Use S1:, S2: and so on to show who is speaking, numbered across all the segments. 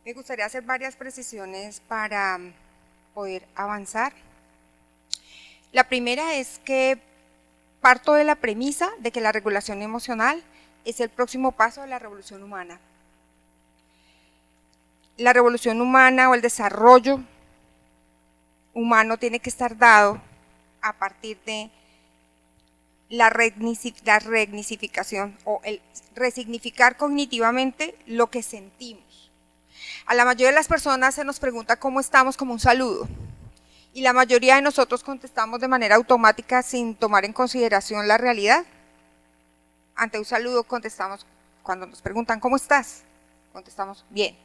S1: Me gustaría hacer varias precisiones para poder avanzar. La primera es que parto de la premisa de que la regulación emocional es el próximo paso de la revolución humana. La revolución humana o el desarrollo humano tiene que estar dado a partir de la resignificación o el resignificar cognitivamente lo que sentimos. A la mayoría de las personas se nos pregunta cómo estamos como un saludo. Y la mayoría de nosotros contestamos de manera automática sin tomar en consideración la realidad. Ante un saludo contestamos, cuando nos preguntan ¿cómo estás? Contestamos bien.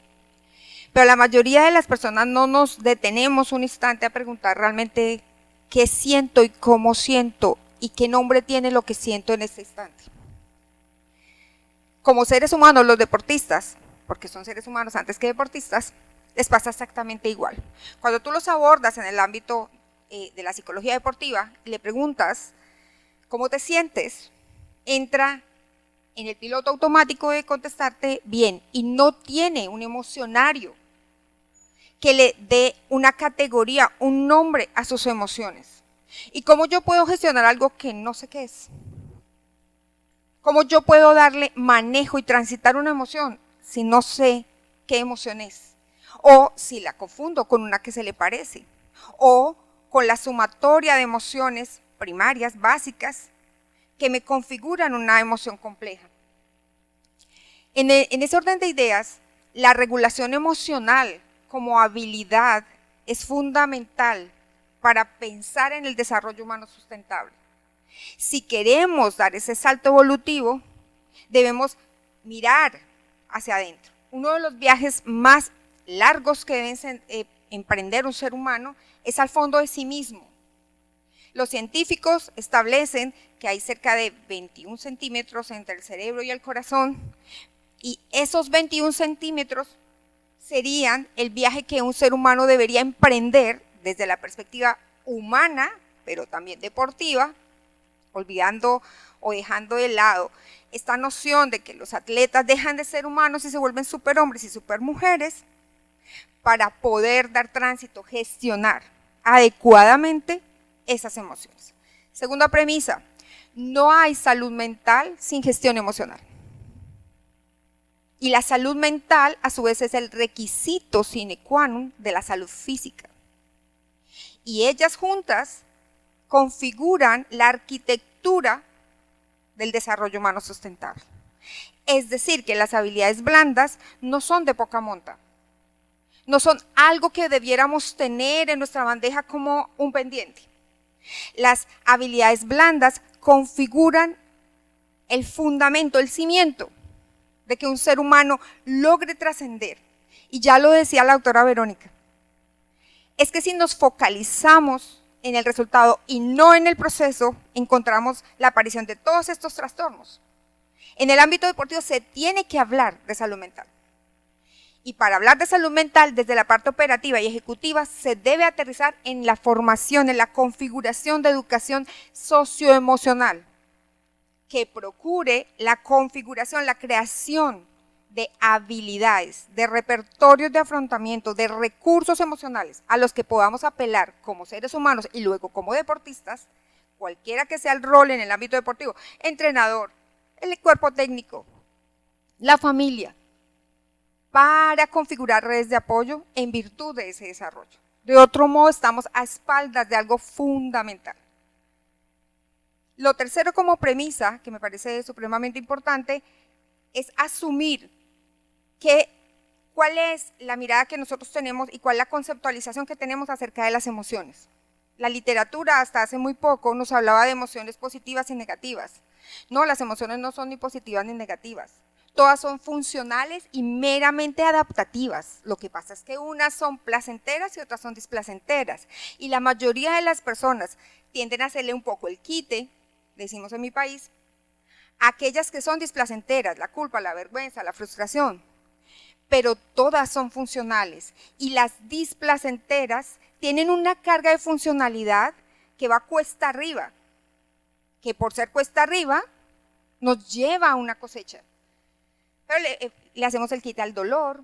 S1: Pero la mayoría de las personas no nos detenemos un instante a preguntar realmente qué siento y cómo siento y qué nombre tiene lo que siento en este instante. Como seres humanos, los deportistas, porque son seres humanos antes que deportistas, les pasa exactamente igual. Cuando tú los abordas en el ámbito de la psicología deportiva y le preguntas cómo te sientes, entra en el piloto automático de contestarte bien y no tiene un emocionario que le dé una categoría, un nombre a sus emociones. ¿Y cómo yo puedo gestionar algo que no sé qué es? ¿Cómo yo puedo darle manejo y transitar una emoción si no sé qué emoción es? O si la confundo con una que se le parece. O con la sumatoria de emociones primarias, básicas, que me configuran una emoción compleja. En ese orden de ideas, la regulación emocional como habilidad es fundamental para pensar en el desarrollo humano sustentable. Si queremos dar ese salto evolutivo, debemos mirar hacia adentro. Uno de los viajes más largos que debe emprender un ser humano es al fondo de sí mismo. Los científicos establecen que hay cerca de 21 centímetros entre el cerebro y el corazón, y esos 21 centímetros serían el viaje que un ser humano debería emprender desde la perspectiva humana, pero también deportiva, olvidando o dejando de lado esta noción de que los atletas dejan de ser humanos y se vuelven superhombres y supermujeres para poder dar tránsito, gestionar adecuadamente esas emociones. Segunda premisa, no hay salud mental sin gestión emocional. Y la salud mental, a su vez, es el requisito sine qua non de la salud física. Y ellas juntas configuran la arquitectura del desarrollo humano sustentable. Es decir, que las habilidades blandas no son de poca monta. No son algo que debiéramos tener en nuestra bandeja como un pendiente. Las habilidades blandas configuran el fundamento, el cimiento de que un ser humano logre trascender. Y ya lo decía la doctora Verónica, es que si nos focalizamos en el resultado y no en el proceso, encontramos la aparición de todos estos trastornos. En el ámbito deportivo se tiene que hablar de salud mental. Y para hablar de salud mental desde la parte operativa y ejecutiva se debe aterrizar en la formación, en la configuración de educación socioemocional, que procure la configuración, la creación de habilidades, de repertorios de afrontamiento, de recursos emocionales a los que podamos apelar como seres humanos y luego como deportistas, cualquiera que sea el rol en el ámbito deportivo, entrenador, el cuerpo técnico, la familia, para configurar redes de apoyo en virtud de ese desarrollo. De otro modo, estamos a espaldas de algo fundamental. Lo tercero como premisa, que me parece supremamente importante, es asumir cuál es la mirada que nosotros tenemos y cuál es la conceptualización que tenemos acerca de las emociones. La literatura hasta hace muy poco nos hablaba de emociones positivas y negativas. No, las emociones no son ni positivas ni negativas. Todas son funcionales y meramente adaptativas. Lo que pasa es que unas son placenteras y otras son displacenteras. Y la mayoría de las personas tienden a hacerle un poco el quite, decimos en mi país, a aquellas que son displacenteras, la culpa, la vergüenza, la frustración. Pero todas son funcionales y las displacenteras tienen una carga de funcionalidad que va cuesta arriba, que por ser cuesta arriba nos lleva a una cosecha. Pero le hacemos el quite al dolor,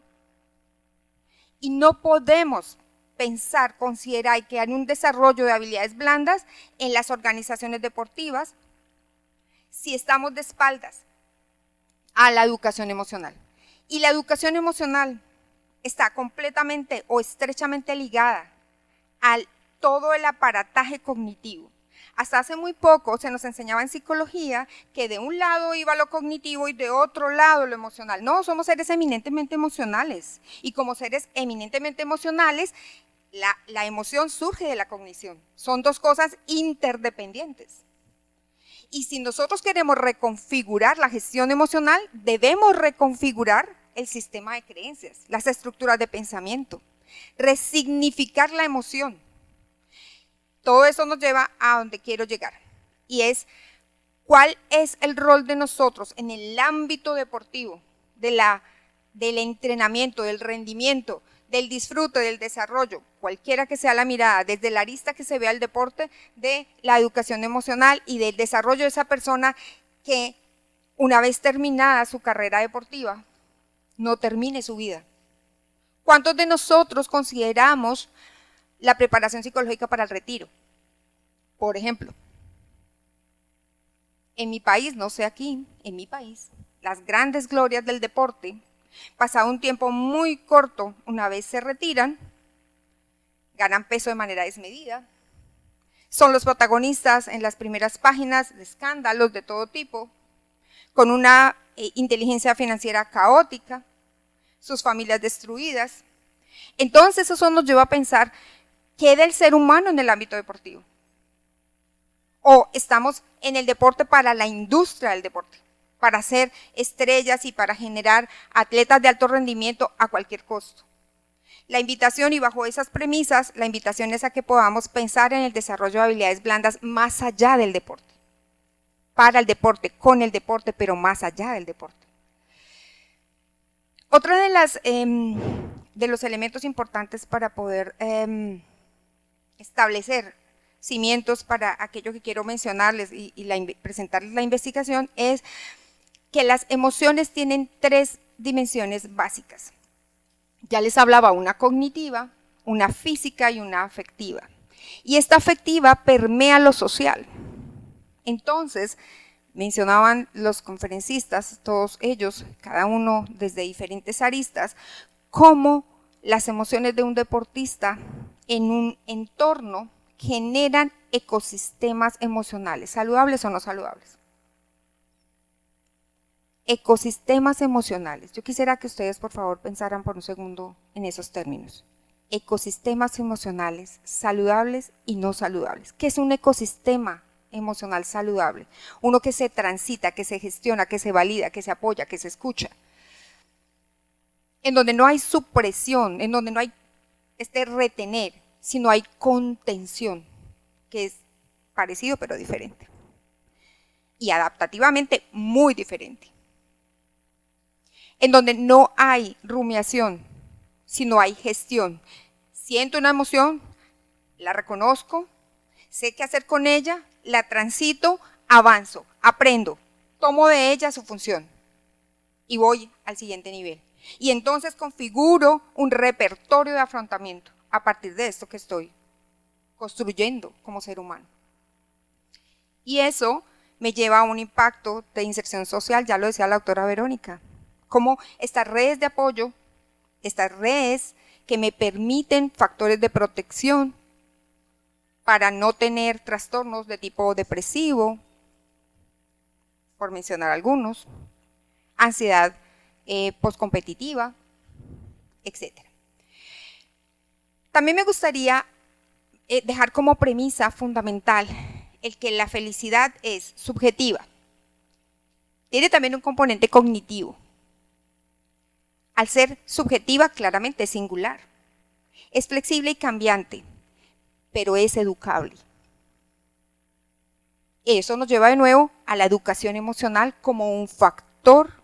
S1: Y no podemos pensar, considerar y crear un desarrollo de habilidades blandas en las organizaciones deportivas si estamos de espaldas a la educación emocional. Y la educación emocional está completamente o estrechamente ligada a todo el aparataje cognitivo. Hasta hace muy poco se nos enseñaba en psicología que de un lado iba lo cognitivo y de otro lado lo emocional. No, somos seres eminentemente emocionales. Y como seres eminentemente emocionales, la emoción surge de la cognición. Son dos cosas interdependientes. Y si nosotros queremos reconfigurar la gestión emocional, debemos reconfigurar el sistema de creencias, las estructuras de pensamiento, resignificar la emoción. Todo eso nos lleva a donde quiero llegar, y es cuál es el rol de nosotros en el ámbito deportivo, del entrenamiento, del rendimiento, del disfrute, del desarrollo, cualquiera que sea la mirada, desde la arista que se vea el deporte, de la educación emocional y del desarrollo de esa persona que una vez terminada su carrera deportiva, no termine su vida. ¿Cuántos de nosotros consideramos la preparación psicológica para el retiro? Por ejemplo, en mi país, no sé aquí, en mi país, las grandes glorias del deporte, pasado un tiempo muy corto, una vez se retiran, ganan peso de manera desmedida, son los protagonistas en las primeras páginas de escándalos de todo tipo, con una inteligencia financiera caótica, sus familias destruidas. Entonces eso nos lleva a pensar, ¿qué del ser humano en el ámbito deportivo? O estamos en el deporte para la industria del deporte, para hacer estrellas y para generar atletas de alto rendimiento a cualquier costo. La invitación, y bajo esas premisas, la invitación es a que podamos pensar en el desarrollo de habilidades blandas más allá del deporte, para el deporte, con el deporte, pero más allá del deporte. Otro de los elementos importantes para poder establecer cimientos para aquello que quiero mencionarles y presentarles la investigación es que las emociones tienen tres dimensiones básicas. Ya les hablaba, una cognitiva, una física y una afectiva. Y esta afectiva permea lo social. Entonces, mencionaban los conferencistas, todos ellos, cada uno desde diferentes aristas, cómo las emociones de un deportista en un entorno generan ecosistemas emocionales, saludables o no saludables. Ecosistemas emocionales. Yo quisiera que ustedes, por favor, pensaran por un segundo en esos términos. Ecosistemas emocionales, saludables y no saludables. ¿Qué es un ecosistema emocional saludable? Uno que se transita, que se gestiona, que se valida, que se apoya, que se escucha. En donde no hay supresión, en donde no hay retener, sino hay contención, que es parecido pero diferente. Y adaptativamente muy diferente. En donde no hay rumiación, sino hay gestión. Siento una emoción, la reconozco, sé qué hacer con ella, la transito, avanzo, aprendo, tomo de ella su función y voy al siguiente nivel. Y entonces configuro un repertorio de afrontamiento a partir de esto que estoy construyendo como ser humano. Y eso me lleva a un impacto de inserción social, ya lo decía la doctora Verónica, como estas redes de apoyo, estas redes que me permiten factores de protección para no tener trastornos de tipo depresivo, por mencionar algunos, ansiedad postcompetitiva, etc. También me gustaría dejar como premisa fundamental el que la felicidad es subjetiva. Tiene también un componente cognitivo. Al ser subjetiva, claramente es singular. Es flexible y cambiante, pero es educable. Eso nos lleva de nuevo a la educación emocional como un factor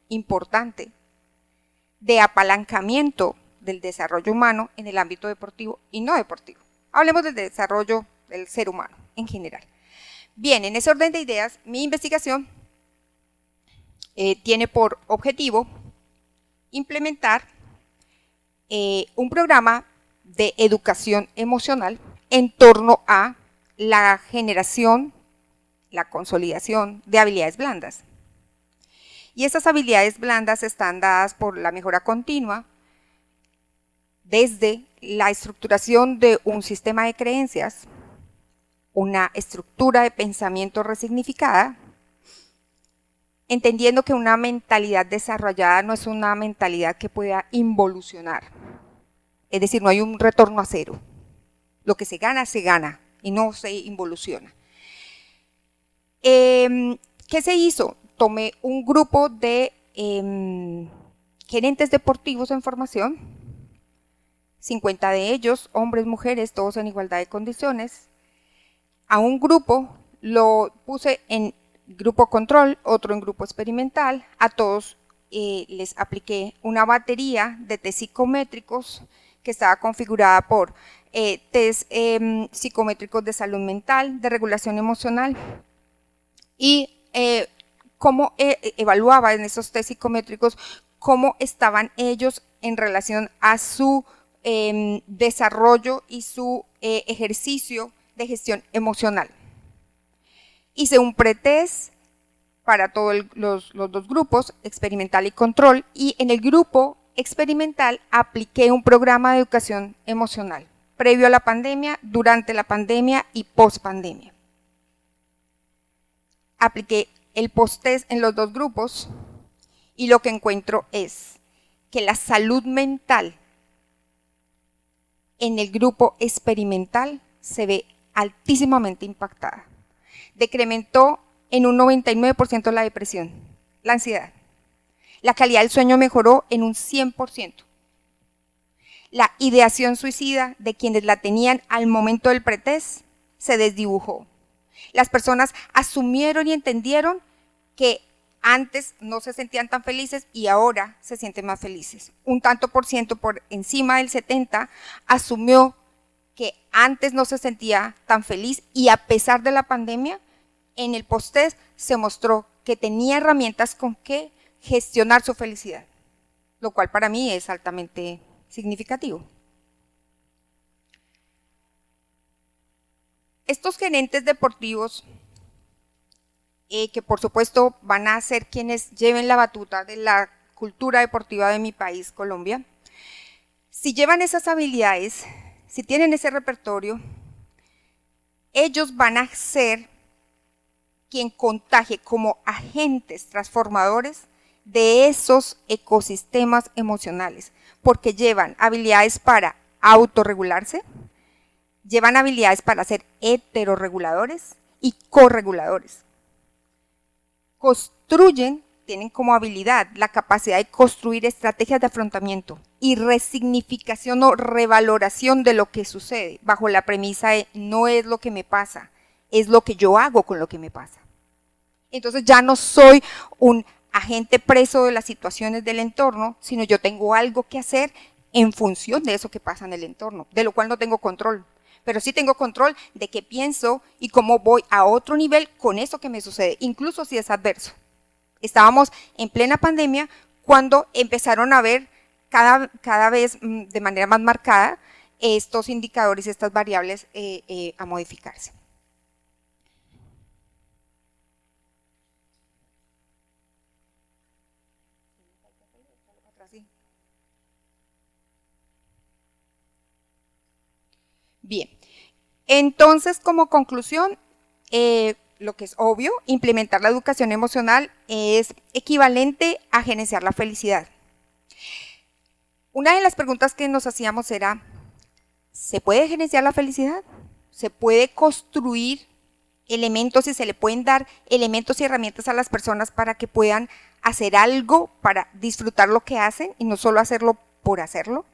S1: importante de apalancamiento del desarrollo humano en el ámbito deportivo y no deportivo. Hablemos del desarrollo del ser humano en general. Bien, en ese orden de ideas, mi investigación tiene por objetivo implementar un programa de educación emocional en torno a la generación, la consolidación de habilidades blandas. Y esas habilidades blandas están dadas por la mejora continua desde la estructuración de un sistema de creencias, una estructura de pensamiento resignificada, entendiendo que una mentalidad desarrollada no es una mentalidad que pueda involucionar. Es decir, no hay un retorno a cero. Lo que se gana y no se involuciona. ¿Qué se hizo? Tomé un grupo de gerentes deportivos en formación, 50 de ellos, hombres, mujeres, todos en igualdad de condiciones. A un grupo lo puse en grupo control, otro en grupo experimental. A todos les apliqué una batería de test psicométricos que estaba configurada por test psicométricos de salud mental, de regulación emocional, y cómo evaluaba en esos test psicométricos cómo estaban ellos en relación a su desarrollo y su ejercicio de gestión emocional. Hice un pretest para todos los dos grupos, experimental y control, y en el grupo experimental apliqué un programa de educación emocional, previo a la pandemia, durante la pandemia y post pandemia. Apliqué el post-test en los dos grupos y lo que encuentro es que la salud mental en el grupo experimental se ve altísimamente impactada. Decrementó en un 99% la depresión, la ansiedad. La calidad del sueño mejoró en un 100%. La ideación suicida de quienes la tenían al momento del pretest se desdibujó. Las personas asumieron y entendieron que antes no se sentían tan felices y ahora se sienten más felices. Un tanto por ciento por encima del 70% asumió que antes no se sentía tan feliz y a pesar de la pandemia, en el post-test se mostró que tenía herramientas con que gestionar su felicidad, lo cual para mí es altamente significativo. Estos gerentes deportivos, que por supuesto van a ser quienes lleven la batuta de la cultura deportiva de mi país, Colombia, si llevan esas habilidades, si tienen ese repertorio, ellos van a ser quien contagie como agentes transformadores de esos ecosistemas emocionales, porque llevan habilidades para autorregularse, llevan habilidades para ser heterorreguladores y correguladores. Construyen, tienen como habilidad la capacidad de construir estrategias de afrontamiento y resignificación o revaloración de lo que sucede, bajo la premisa de no es lo que me pasa, es lo que yo hago con lo que me pasa. Entonces ya no soy un agente preso de las situaciones del entorno, sino yo tengo algo que hacer en función de eso que pasa en el entorno, de lo cual no tengo control. Pero sí tengo control de qué pienso y cómo voy a otro nivel con eso que me sucede, incluso si es adverso. Estábamos en plena pandemia cuando empezaron a ver cada vez de manera más marcada estos indicadores, estas variables a modificarse. Bien, entonces como conclusión, lo que es obvio, implementar la educación emocional es equivalente a gerenciar la felicidad. Una de las preguntas que nos hacíamos era, ¿se puede gerenciar la felicidad? ¿Se puede construir elementos y se le pueden dar elementos y herramientas a las personas para que puedan hacer algo para disfrutar lo que hacen y no solo hacerlo por hacerlo?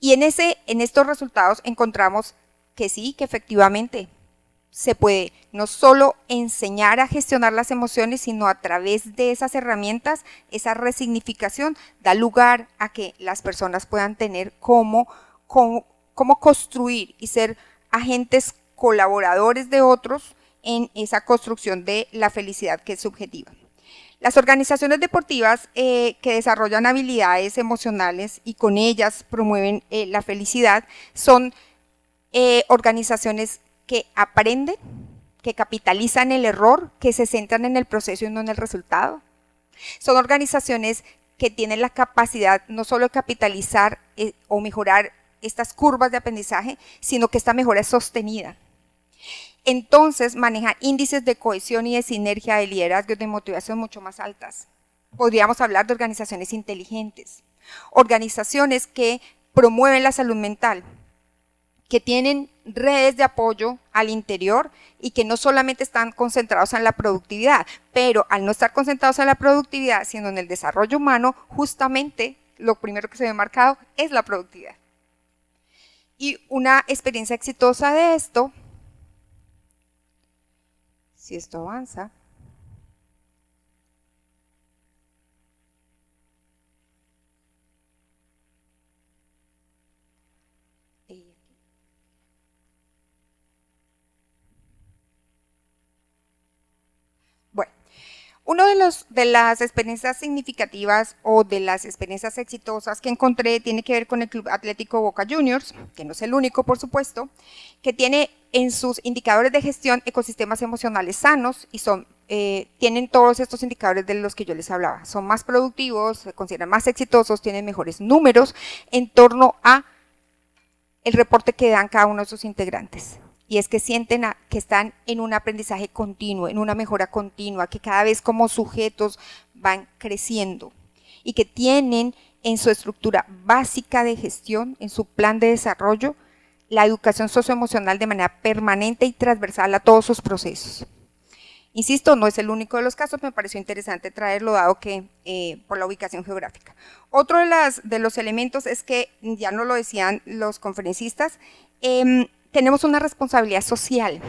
S1: Y en estos resultados encontramos que sí, que efectivamente se puede no solo enseñar a gestionar las emociones, sino a través de esas herramientas, esa resignificación da lugar a que las personas puedan tener cómo construir y ser agentes colaboradores de otros en esa construcción de la felicidad que es subjetiva. Las organizaciones deportivas que desarrollan habilidades emocionales y con ellas promueven la felicidad son organizaciones que aprenden, que capitalizan el error, que se centran en el proceso y no en el resultado. Son organizaciones que tienen la capacidad no solo de capitalizar o mejorar estas curvas de aprendizaje, sino que esta mejora es sostenida. Entonces manejan índices de cohesión y de sinergia, de liderazgo y de motivación mucho más altas. Podríamos hablar de organizaciones inteligentes, organizaciones que promueven la salud mental, que tienen redes de apoyo al interior y que no solamente están concentrados en la productividad, pero al no estar concentrados en la productividad, sino en el desarrollo humano, justamente lo primero que se ve marcado es la productividad. Y una experiencia exitosa de esto, si esto avanza, bueno, uno de las experiencias significativas o de las experiencias exitosas que encontré tiene que ver con el Club Atlético Boca Juniors, que no es el único, por supuesto, que tiene en sus indicadores de gestión ecosistemas emocionales sanos y tienen todos estos indicadores de los que yo les hablaba. Son más productivos, se consideran más exitosos, tienen mejores números en torno a el reporte que dan cada uno de sus integrantes. Y es que sienten que están en un aprendizaje continuo, en una mejora continua, que cada vez como sujetos van creciendo y que tienen en su estructura básica de gestión, en su plan de desarrollo, la educación socioemocional de manera permanente y transversal a todos sus procesos. Insisto, no es el único de los casos, me pareció interesante traerlo dado que por la ubicación geográfica. Otro de los elementos es que, ya no lo decían los conferencistas, tenemos una responsabilidad social.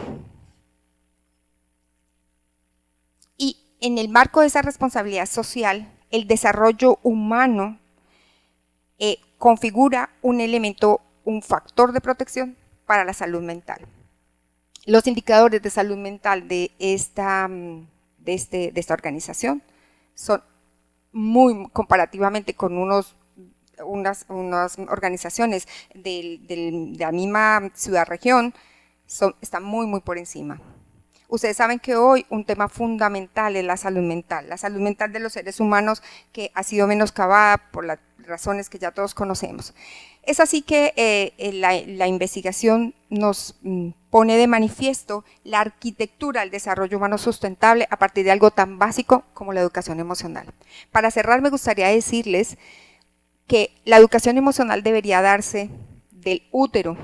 S1: Y en el marco de esa responsabilidad social, el desarrollo humano configura un elemento, un factor de protección para la salud mental. Los indicadores de salud mental de esta organización son muy comparativamente con unas organizaciones de la misma ciudad-región, están muy por encima. Ustedes saben que hoy un tema fundamental es la salud mental de los seres humanos, que ha sido menoscabada por las razones que ya todos conocemos. Es así que la investigación nos pone de manifiesto la arquitectura del desarrollo humano sustentable a partir de algo tan básico como la educación emocional. Para cerrar, me gustaría decirles que la educación emocional debería darse del útero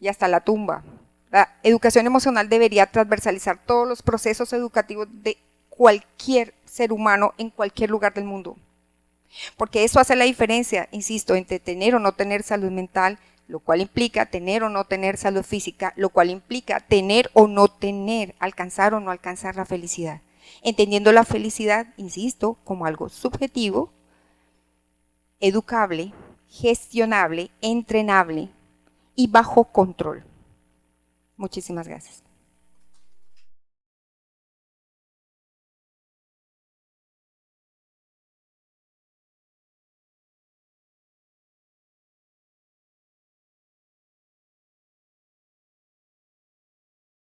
S1: y hasta la tumba. La educación emocional debería transversalizar todos los procesos educativos de cualquier ser humano en cualquier lugar del mundo. Porque eso hace la diferencia, insisto, entre tener o no tener salud mental, lo cual implica tener o no tener salud física, lo cual implica tener o no tener, alcanzar o no alcanzar la felicidad. Entendiendo la felicidad, insisto, como algo subjetivo, educable, gestionable, entrenable y bajo control. Muchísimas gracias.